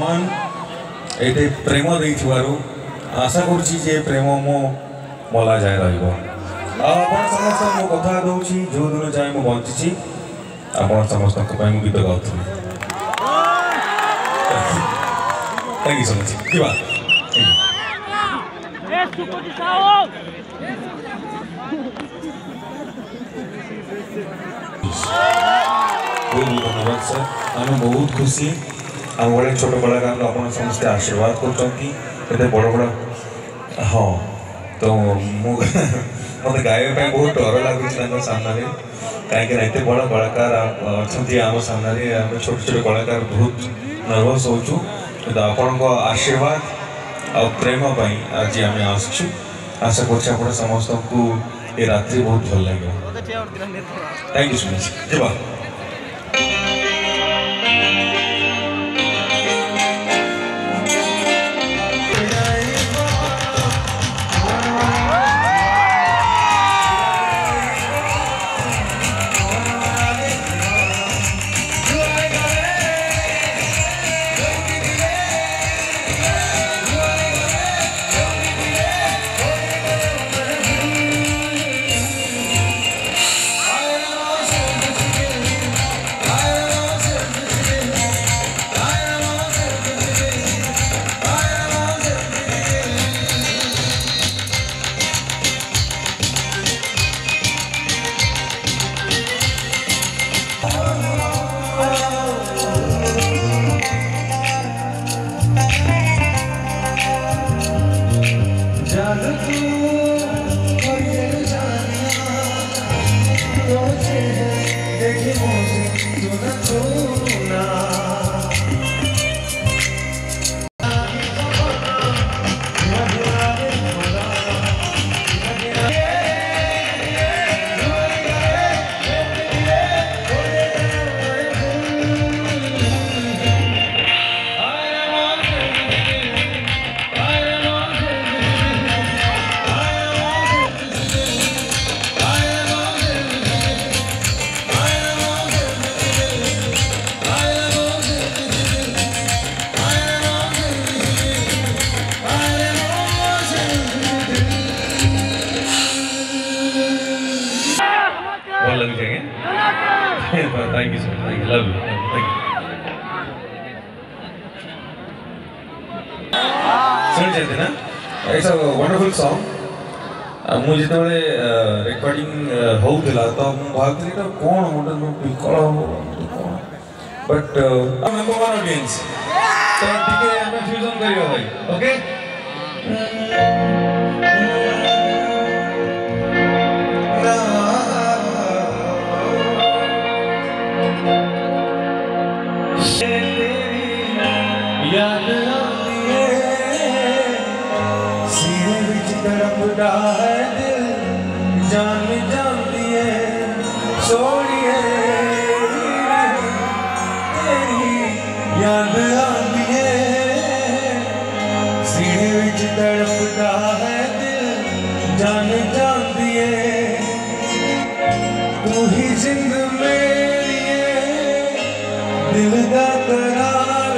भगवान ये प्रेम दे आशा करुँचे प्रेम मो मला जाए रहा समस्त मो कथा दूसरी जो दिन जाए मुझे बंची आप समस्त गीत गाँव थैंक यू सो मच बहुत धन्यवाद सर आम बहुत खुशी आम भाई छोट कलाकार आप समस्त आशीर्वाद कर बड़ बड़ हाँ तो मत गायबा बहुत डर लगुच सामने कहीं एत बड़ कलाकार अच्छा आम सामने आम छोट छोट कलाकार बहुत नर्वस होचु आपण आशीर्वाद आ प्रेम आज आम आसु आशा कर समस्त को ये रात्रि बहुत भल लगे थैंक यू सो मच जीवा Thank you so much. Thank you. Love you. Thank you. सुन जाते ना ऐसा wonderful song मुझे तो रिकॉर्डिंग होउला तो भागली तो कौन मोटा नो विकल हो बट नंबर 1 ऑडियंस तो ठीक है हमें फ्यूजन करियो भाई ओके याद आती है सीने विच तड़पदा है दिल जान जानती है सोनिए तेरी याद आती है सीने विच तड़पदा है दिल जान जानती है तू ही जिंद मेरी दिल दा करार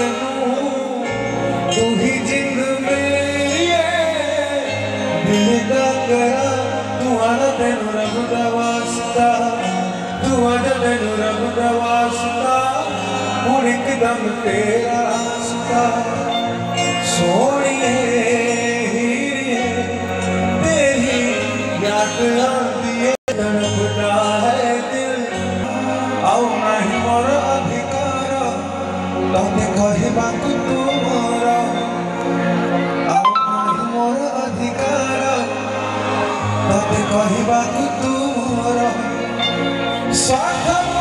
तू ही जिंद मेरी दिल का करा तू आना तेनु रब दा वास्ता तू आना तेनु रब दा वास्ता हुण एकदम तेरा रास्ता सोनिए हीरिए तेरी याद आती है तड़पता है दिल आओ नहीं मोर अधिकार तोते कहबा तू मोरा कहबा तू मोर स्वार्थ